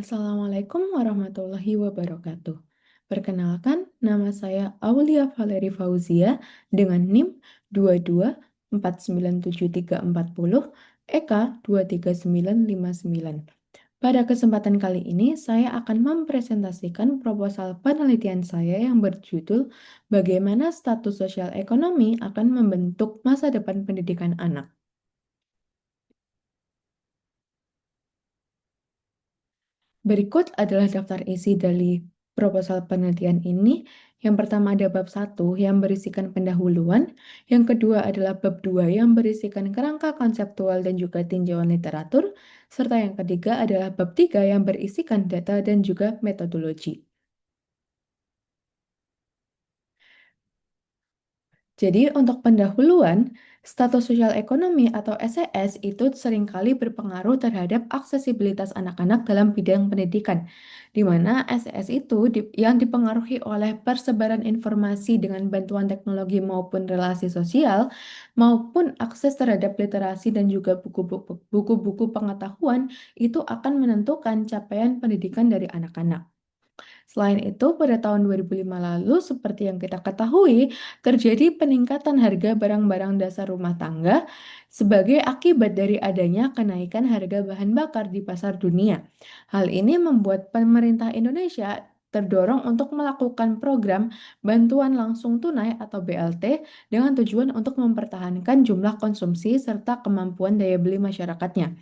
Assalamualaikum warahmatullahi wabarakatuh. Perkenalkan, nama saya Aulia Valeri Fauzia dengan NIM 224973040 EK 23959. Pada kesempatan kali ini, saya akan mempresentasikan proposal penelitian saya yang berjudul Bagaimana Status Sosial Ekonomi akan Membentuk Masa Depan Pendidikan Anak. Berikut adalah daftar isi dari proposal penelitian ini. Yang pertama ada bab 1 yang berisikan pendahuluan, yang kedua adalah bab 2 yang berisikan kerangka konseptual dan juga tinjauan literatur, serta yang ketiga adalah bab 3 yang berisikan data dan juga metodologi. Jadi untuk pendahuluan, status sosial ekonomi atau SES itu seringkali berpengaruh terhadap aksesibilitas anak-anak dalam bidang pendidikan, di mana SES itu yang dipengaruhi oleh persebaran informasi dengan bantuan teknologi maupun relasi sosial, maupun akses terhadap literasi dan juga buku-buku pengetahuan itu akan menentukan capaian pendidikan dari anak-anak. Selain itu, pada tahun 2005 lalu, seperti yang kita ketahui, terjadi peningkatan harga barang-barang dasar rumah tangga sebagai akibat dari adanya kenaikan harga bahan bakar di pasar dunia. Hal ini membuat pemerintah Indonesia terdorong untuk melakukan program bantuan langsung tunai atau BLT dengan tujuan untuk mempertahankan jumlah konsumsi serta kemampuan daya beli masyarakatnya.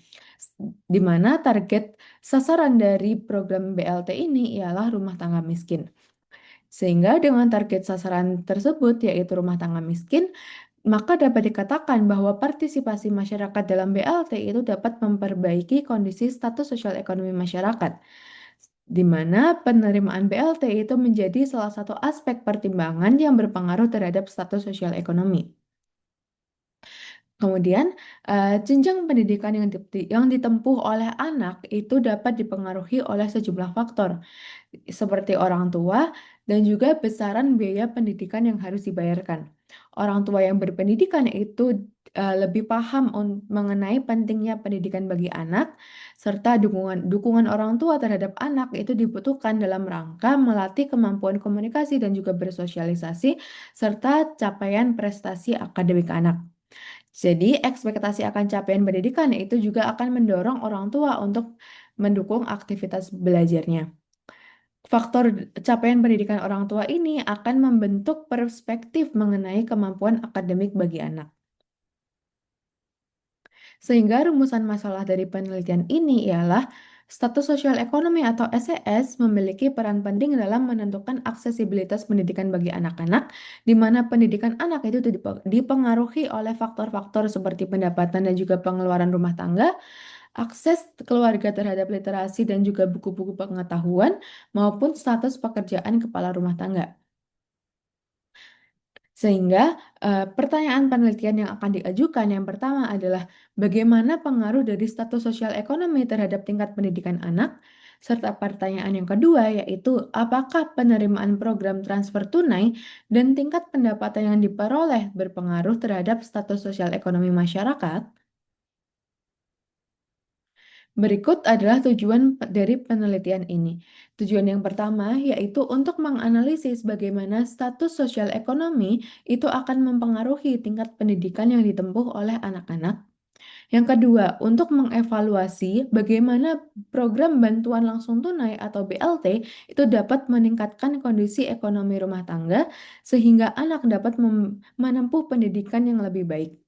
Di mana target sasaran dari program BLT ini ialah rumah tangga miskin. Sehingga dengan target sasaran tersebut, yaitu rumah tangga miskin, maka dapat dikatakan bahwa partisipasi masyarakat dalam BLT itu dapat memperbaiki kondisi status sosial ekonomi masyarakat, di mana penerimaan BLT itu menjadi salah satu aspek pertimbangan yang berpengaruh terhadap status sosial ekonomi. Kemudian, jenjang pendidikan yang ditempuh oleh anak itu dapat dipengaruhi oleh sejumlah faktor, seperti orang tua dan juga besaran biaya pendidikan yang harus dibayarkan. Orang tua yang berpendidikan itu lebih paham mengenai pentingnya pendidikan bagi anak, serta dukungan orang tua terhadap anak itu dibutuhkan dalam rangka melatih kemampuan komunikasi dan juga bersosialisasi, serta capaian prestasi akademik anak. Jadi, ekspektasi akan capaian pendidikan itu juga akan mendorong orang tua untuk mendukung aktivitas belajarnya. Faktor capaian pendidikan orang tua ini akan membentuk perspektif mengenai kemampuan akademik bagi anak. Sehingga rumusan masalah dari penelitian ini ialah status sosial ekonomi atau SES memiliki peran penting dalam menentukan aksesibilitas pendidikan bagi anak-anak, di mana pendidikan anak itu dipengaruhi oleh faktor-faktor seperti pendapatan dan juga pengeluaran rumah tangga, akses keluarga terhadap literasi dan juga buku-buku pengetahuan, maupun status pekerjaan kepala rumah tangga. Sehingga pertanyaan penelitian yang akan diajukan yang pertama adalah bagaimana pengaruh dari status sosial ekonomi terhadap tingkat pendidikan anak, serta pertanyaan yang kedua yaitu apakah penerimaan program transfer tunai dan tingkat pendapatan yang diperoleh berpengaruh terhadap status sosial ekonomi masyarakat. Berikut adalah tujuan dari penelitian ini. Tujuan yang pertama yaitu untuk menganalisis bagaimana status sosial ekonomi itu akan mempengaruhi tingkat pendidikan yang ditempuh oleh anak-anak. Yang kedua, untuk mengevaluasi bagaimana program bantuan langsung tunai atau BLT itu dapat meningkatkan kondisi ekonomi rumah tangga sehingga anak dapat menempuh pendidikan yang lebih baik.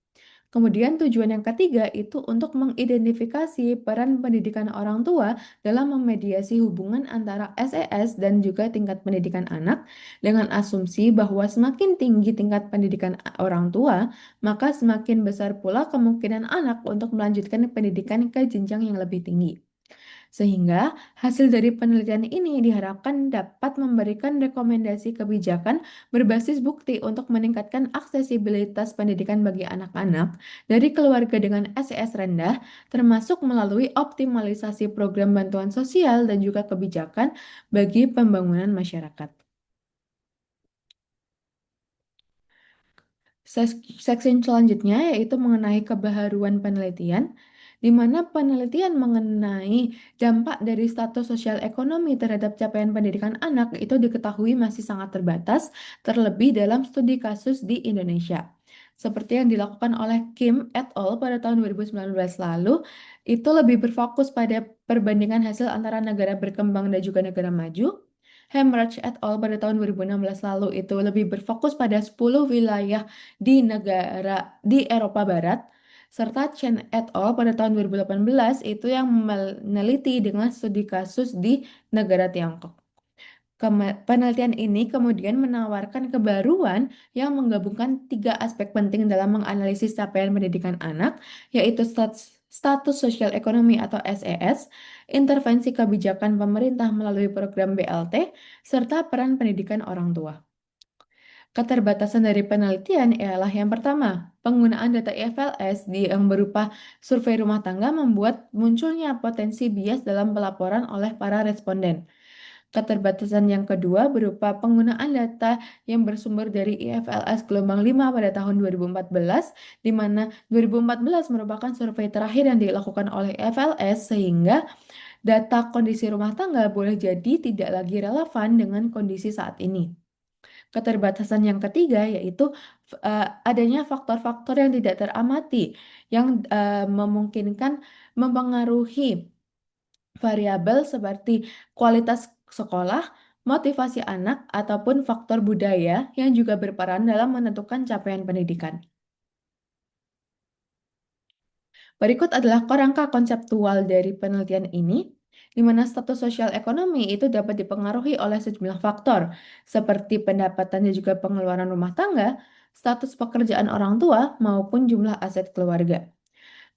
Kemudian tujuan yang ketiga itu untuk mengidentifikasi peran pendidikan orang tua dalam memediasi hubungan antara SES dan juga tingkat pendidikan anak dengan asumsi bahwa semakin tinggi tingkat pendidikan orang tua, maka semakin besar pula kemungkinan anak untuk melanjutkan pendidikan ke jenjang yang lebih tinggi. Sehingga hasil dari penelitian ini diharapkan dapat memberikan rekomendasi kebijakan berbasis bukti untuk meningkatkan aksesibilitas pendidikan bagi anak-anak dari keluarga dengan SES rendah, termasuk melalui optimalisasi program bantuan sosial dan juga kebijakan bagi pembangunan masyarakat. Seksi selanjutnya yaitu mengenai kebaharuan penelitian. di mana penelitian mengenai dampak dari status sosial ekonomi terhadap capaian pendidikan anak itu diketahui masih sangat terbatas, terlebih dalam studi kasus di Indonesia. Seperti yang dilakukan oleh Kim et al. Pada tahun 2019 lalu, itu lebih berfokus pada perbandingan hasil antara negara berkembang dan juga negara maju. Hemraj et al. Pada tahun 2016 lalu itu lebih berfokus pada 10 wilayah di Eropa Barat, serta Chen et al. Pada tahun 2018 itu yang meneliti dengan studi kasus di negara Tiongkok. Penelitian ini kemudian menawarkan kebaruan yang menggabungkan tiga aspek penting dalam menganalisis capaian pendidikan anak, yaitu status sosial ekonomi atau SES, intervensi kebijakan pemerintah melalui program BLT, serta peran pendidikan orang tua. Keterbatasan dari penelitian ialah yang pertama, penggunaan data IFLS yang berupa survei rumah tangga membuat munculnya potensi bias dalam pelaporan oleh para responden. Keterbatasan yang kedua berupa penggunaan data yang bersumber dari IFLS gelombang 5 pada tahun 2014, di mana 2014 merupakan survei terakhir yang dilakukan oleh IFLS, sehingga data kondisi rumah tangga boleh jadi tidak lagi relevan dengan kondisi saat ini. Keterbatasan yang ketiga yaitu adanya faktor-faktor yang tidak teramati yang memungkinkan mempengaruhi variabel seperti kualitas sekolah, motivasi anak, ataupun faktor budaya yang juga berperan dalam menentukan capaian pendidikan. Berikut adalah kerangka konseptual dari penelitian ini, di mana status sosial ekonomi itu dapat dipengaruhi oleh sejumlah faktor, seperti pendapatan dan juga pengeluaran rumah tangga, status pekerjaan orang tua, maupun jumlah aset keluarga.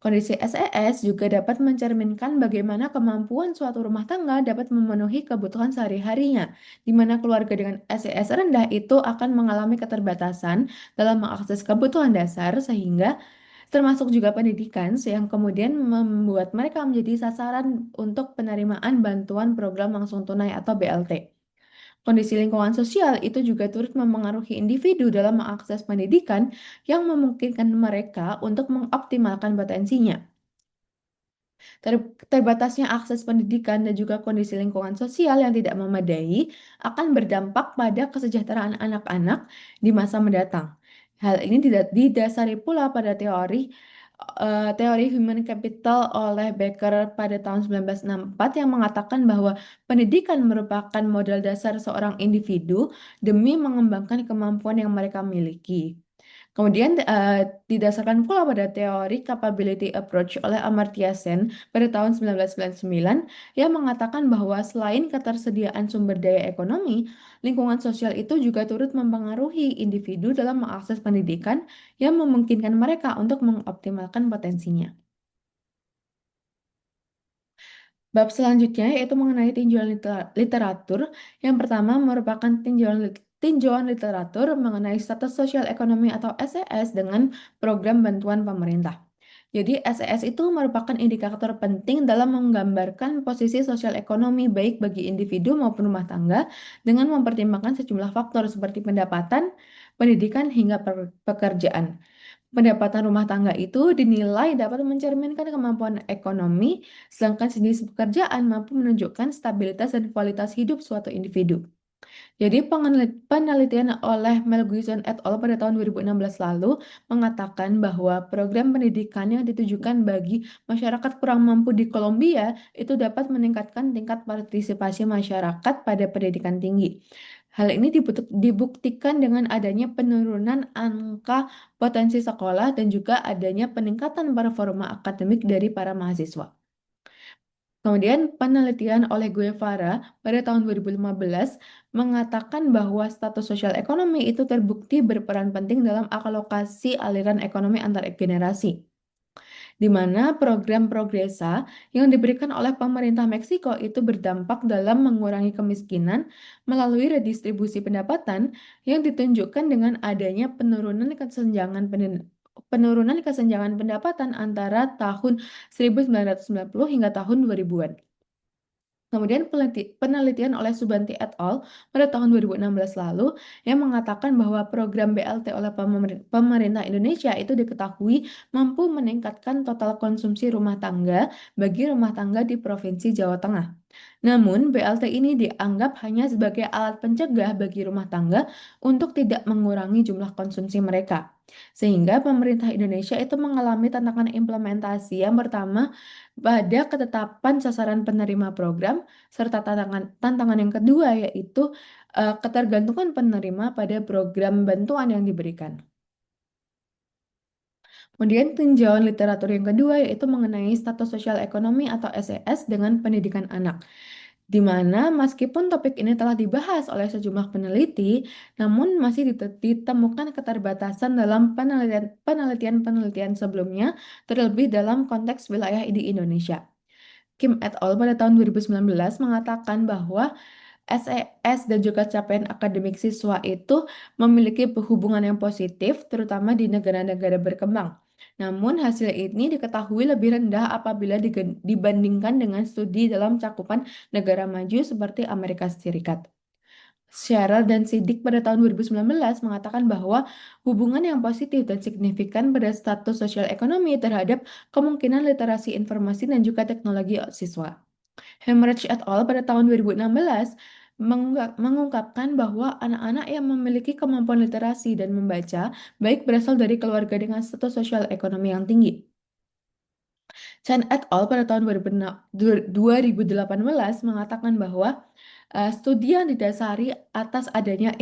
Kondisi SES juga dapat mencerminkan bagaimana kemampuan suatu rumah tangga dapat memenuhi kebutuhan sehari-harinya, di mana keluarga dengan SES rendah itu akan mengalami keterbatasan dalam mengakses kebutuhan dasar, sehingga termasuk juga pendidikan, yang kemudian membuat mereka menjadi sasaran untuk penerimaan bantuan program langsung tunai atau BLT. Kondisi lingkungan sosial itu juga turut memengaruhi individu dalam mengakses pendidikan yang memungkinkan mereka untuk mengoptimalkan potensinya. Terbatasnya akses pendidikan dan juga kondisi lingkungan sosial yang tidak memadai akan berdampak pada kesejahteraan anak-anak di masa mendatang. Hal ini didasari pula pada teori human capital oleh Becker pada tahun 1964 yang mengatakan bahwa pendidikan merupakan modal dasar seorang individu demi mengembangkan kemampuan yang mereka miliki. Kemudian didasarkan pula pada teori capability approach oleh Amartya Sen pada tahun 1999 yang mengatakan bahwa selain ketersediaan sumber daya ekonomi, lingkungan sosial itu juga turut mempengaruhi individu dalam mengakses pendidikan yang memungkinkan mereka untuk mengoptimalkan potensinya. Bab selanjutnya yaitu mengenai tinjauan literatur. Yang pertama merupakan tinjauan literatur mengenai status sosial ekonomi atau SES dengan program bantuan pemerintah. Jadi SES itu merupakan indikator penting dalam menggambarkan posisi sosial ekonomi baik bagi individu maupun rumah tangga dengan mempertimbangkan sejumlah faktor seperti pendapatan, pendidikan, hingga pekerjaan. Pendapatan rumah tangga itu dinilai dapat mencerminkan kemampuan ekonomi, sedangkan jenis pekerjaan mampu menunjukkan stabilitas dan kualitas hidup suatu individu. Jadi penelitian oleh Mel Gibson et al. Pada tahun 2016 lalu mengatakan bahwa program pendidikan yang ditujukan bagi masyarakat kurang mampu di Kolombia itu dapat meningkatkan tingkat partisipasi masyarakat pada pendidikan tinggi. Hal ini dibuktikan dengan adanya penurunan angka potensi sekolah dan juga adanya peningkatan performa akademik dari para mahasiswa. Kemudian penelitian oleh Guevara pada tahun 2015 mengatakan bahwa status sosial ekonomi itu terbukti berperan penting dalam alokasi aliran ekonomi antar generasi, di mana program Progresa yang diberikan oleh pemerintah Meksiko itu berdampak dalam mengurangi kemiskinan melalui redistribusi pendapatan yang ditunjukkan dengan adanya penurunan kesenjangan pendapatan antara tahun 1990 hingga tahun 2000-an. Kemudian penelitian oleh Subanti et al. Pada tahun 2016 lalu yang mengatakan bahwa program BLT oleh pemerintah Indonesia itu diketahui mampu meningkatkan total konsumsi rumah tangga bagi rumah tangga di Provinsi Jawa Tengah. Namun, BLT ini dianggap hanya sebagai alat pencegah bagi rumah tangga untuk tidak mengurangi jumlah konsumsi mereka. Sehingga pemerintah Indonesia itu mengalami tantangan implementasi yang pertama pada ketetapan sasaran penerima program, serta tantangan yang kedua yaitu ketergantungan penerima pada program bantuan yang diberikan. Kemudian tinjauan literatur yang kedua yaitu mengenai status sosial ekonomi atau SES dengan pendidikan anak. Di mana meskipun topik ini telah dibahas oleh sejumlah peneliti, namun masih ditemukan keterbatasan dalam penelitian-penelitian sebelumnya, terlebih dalam konteks wilayah di Indonesia. Kim et al. Pada tahun 2019 mengatakan bahwa SES dan juga capaian akademik siswa itu memiliki hubungan yang positif, terutama di negara-negara berkembang. Namun, hasil ini diketahui lebih rendah apabila dibandingkan dengan studi dalam cakupan negara maju seperti Amerika Serikat. Sheryl dan Siddiq pada tahun 2019 mengatakan bahwa hubungan yang positif dan signifikan pada status sosial ekonomi terhadap kemungkinan literasi informasi dan juga teknologi siswa. Hemmerich et al. Pada tahun 2016 mengungkapkan bahwa anak-anak yang memiliki kemampuan literasi dan membaca baik berasal dari keluarga dengan status sosial ekonomi yang tinggi. Chen et al. Pada tahun 2018 mengatakan bahwa studi yang didasari atas adanya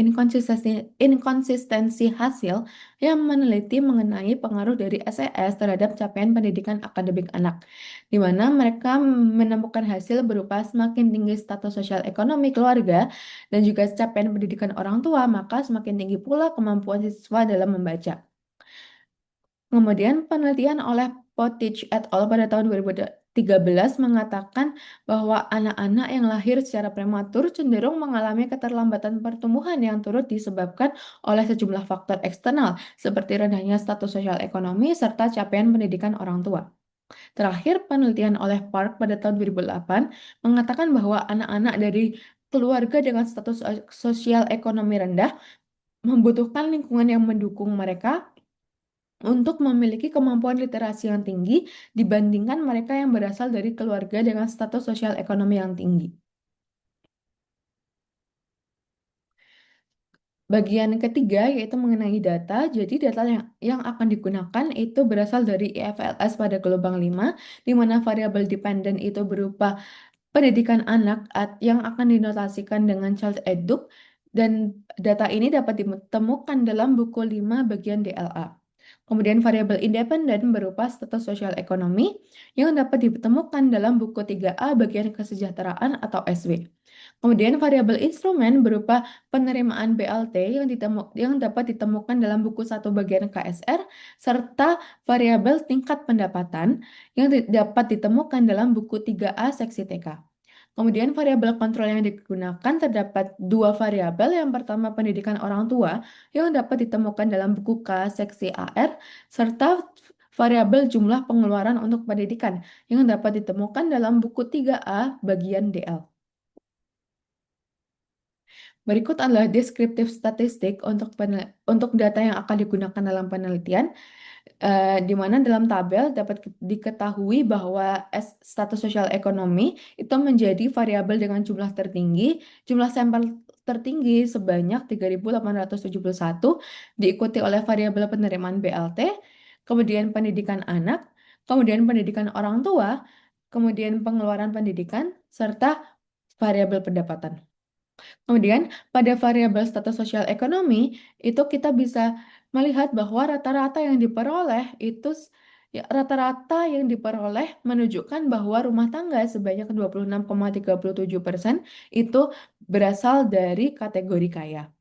inkonsistensi hasil yang meneliti mengenai pengaruh dari SES terhadap capaian pendidikan akademik anak, di mana mereka menemukan hasil berupa semakin tinggi status sosial ekonomi keluarga dan juga capaian pendidikan orang tua, maka semakin tinggi pula kemampuan siswa dalam membaca. Kemudian penelitian oleh Potich et al. Pada tahun 2013 mengatakan bahwa anak-anak yang lahir secara prematur cenderung mengalami keterlambatan pertumbuhan yang turut disebabkan oleh sejumlah faktor eksternal, seperti rendahnya status sosial ekonomi serta capaian pendidikan orang tua. Terakhir, penelitian oleh Park pada tahun 2008 mengatakan bahwa anak-anak dari keluarga dengan status sosial ekonomi rendah membutuhkan lingkungan yang mendukung mereka untuk memiliki kemampuan literasi yang tinggi dibandingkan mereka yang berasal dari keluarga dengan status sosial ekonomi yang tinggi. Bagian ketiga yaitu mengenai data. Jadi data yang akan digunakan itu berasal dari IFLS pada gelombang 5, di mana variabel dependen itu berupa pendidikan anak yang akan dinotasikan dengan Child Eduk, dan data ini dapat ditemukan dalam buku 5 bagian DLA. Kemudian variabel independen berupa status sosial ekonomi yang dapat ditemukan dalam buku 3A bagian kesejahteraan atau SW. Kemudian variabel instrumen berupa penerimaan BLT yang dapat ditemukan dalam buku 1 bagian KSR, serta variabel tingkat pendapatan yang dapat ditemukan dalam buku 3A seksi TK. Kemudian variabel kontrol yang digunakan terdapat dua variabel. Yang pertama pendidikan orang tua yang dapat ditemukan dalam buku K seksi AR, serta variabel jumlah pengeluaran untuk pendidikan yang dapat ditemukan dalam buku 3A bagian DL. Berikut adalah deskriptif statistik untuk data yang akan digunakan dalam penelitian, di mana dalam tabel dapat diketahui bahwa status sosial ekonomi itu menjadi variabel dengan jumlah sampel tertinggi sebanyak 3.871, diikuti oleh variabel penerimaan BLT, kemudian pendidikan anak, kemudian pendidikan orang tua, kemudian pengeluaran pendidikan, serta variabel pendapatan. Kemudian, pada variabel status sosial ekonomi, itu kita bisa melihat bahwa rata-rata yang diperoleh menunjukkan bahwa rumah tangga sebanyak 26,37% itu berasal dari kategori kaya.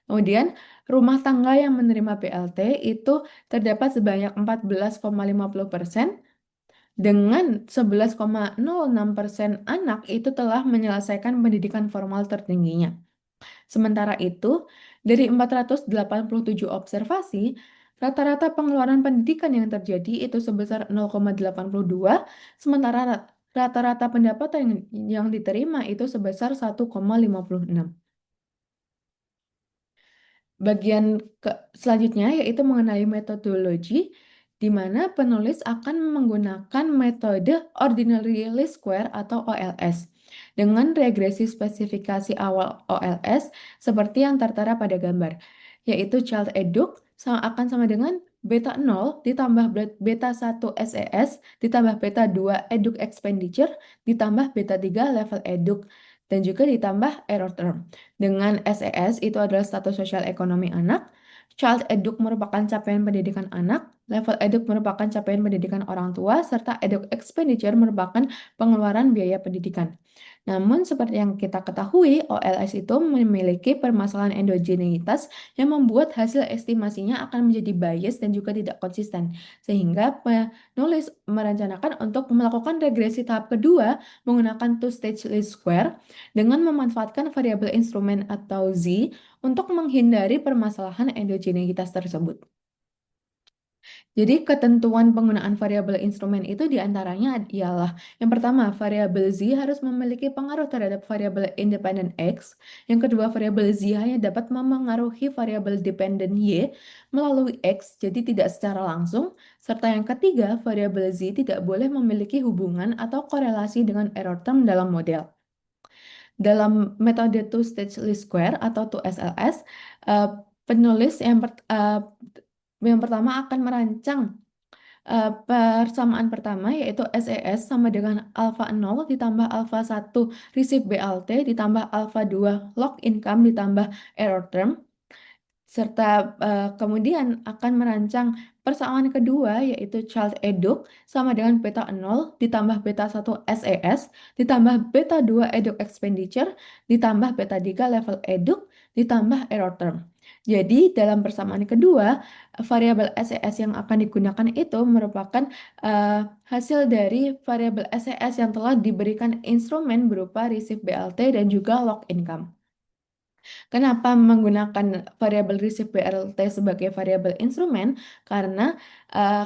Kemudian, rumah tangga yang menerima BLT itu terdapat sebanyak 14,50%, dengan 11,06% anak itu telah menyelesaikan pendidikan formal tertingginya. Sementara itu, dari 487 observasi, rata-rata pengeluaran pendidikan yang terjadi itu sebesar 0,82, sementara Rata-rata pendapatan yang diterima itu sebesar 1,56. Bagian selanjutnya yaitu mengenai metodologi, di mana penulis akan menggunakan metode Ordinary Least Square atau OLS dengan regresi spesifikasi awal OLS seperti yang tertera pada gambar, yaitu Child Eduk akan sama dengan beta 0 ditambah beta 1 SES ditambah beta 2 Eduk Expenditure ditambah beta 3 level Eduk dan juga ditambah error term. Dengan SES itu adalah status sosial ekonomi anak, Child Eduk merupakan capaian pendidikan anak, Level Eduk merupakan capaian pendidikan orang tua, serta Eduk Expenditure merupakan pengeluaran biaya pendidikan. Namun, seperti yang kita ketahui, OLS itu memiliki permasalahan endogenitas yang membuat hasil estimasinya akan menjadi bias dan juga tidak konsisten. Sehingga penulis merencanakan untuk melakukan regresi tahap kedua menggunakan two-stage least square dengan memanfaatkan variabel instrumen atau Z untuk menghindari permasalahan endogenitas tersebut. Jadi ketentuan penggunaan variabel instrumen itu diantaranya ialah yang pertama, variabel Z harus memiliki pengaruh terhadap variabel independen X. Yang kedua, variabel Z hanya dapat memengaruhi variabel dependen Y melalui X, jadi tidak secara langsung. Serta yang ketiga, variabel Z tidak boleh memiliki hubungan atau korelasi dengan error term dalam model. Dalam metode two-stage least square atau 2SLS, eh, penulis yang pertama akan merancang persamaan pertama yaitu SES sama dengan alpha 0 ditambah alpha 1 receive BLT ditambah alpha 2 log income ditambah error term serta kemudian akan merancang persamaan kedua yaitu child eduk sama dengan beta 0 ditambah beta 1 SES ditambah beta 2 eduk expenditure ditambah beta 3 level eduk ditambah error term. Jadi dalam persamaan kedua variabel SES yang akan digunakan itu merupakan hasil dari variabel SES yang telah diberikan instrumen berupa receive BLT dan juga log income. Kenapa menggunakan variabel receive BLT sebagai variabel instrumen? Karena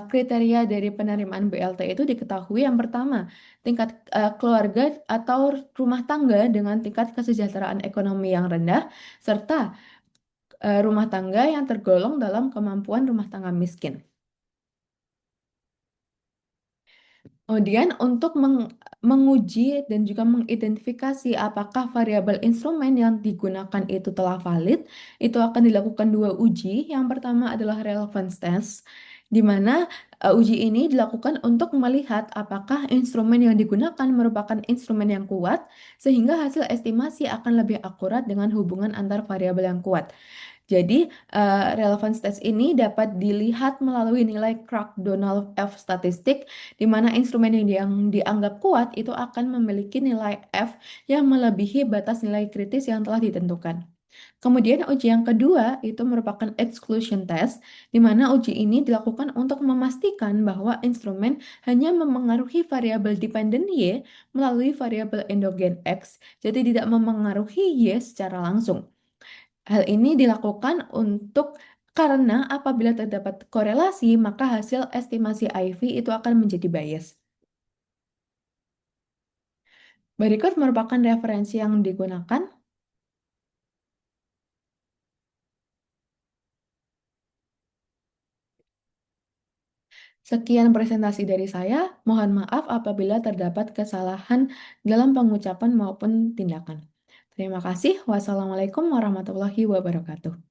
kriteria dari penerimaan BLT itu diketahui yang pertama, tingkat keluarga atau rumah tangga dengan tingkat kesejahteraan ekonomi yang rendah, serta rumah tangga yang tergolong dalam kemampuan rumah tangga miskin. Kemudian untuk menguji dan juga mengidentifikasi apakah variabel instrumen yang digunakan itu telah valid, itu akan dilakukan dua uji. Yang pertama adalah relevance test, di mana uji ini dilakukan untuk melihat apakah instrumen yang digunakan merupakan instrumen yang kuat, sehingga hasil estimasi akan lebih akurat dengan hubungan antar variabel yang kuat. Jadi, relevance test ini dapat dilihat melalui nilai Clark-Donald F statistik, di mana instrumen yang dianggap kuat itu akan memiliki nilai F yang melebihi batas nilai kritis yang telah ditentukan. Kemudian uji yang kedua itu merupakan exclusion test, di mana uji ini dilakukan untuk memastikan bahwa instrumen hanya memengaruhi variabel dependen Y melalui variabel endogen X, jadi tidak memengaruhi Y secara langsung. Hal ini dilakukan karena apabila terdapat korelasi, maka hasil estimasi IV itu akan menjadi bias. Berikut merupakan referensi yang digunakan. Sekian presentasi dari saya. Mohon maaf apabila terdapat kesalahan dalam pengucapan maupun tindakan. Terima kasih. Wassalamualaikum warahmatullahi wabarakatuh.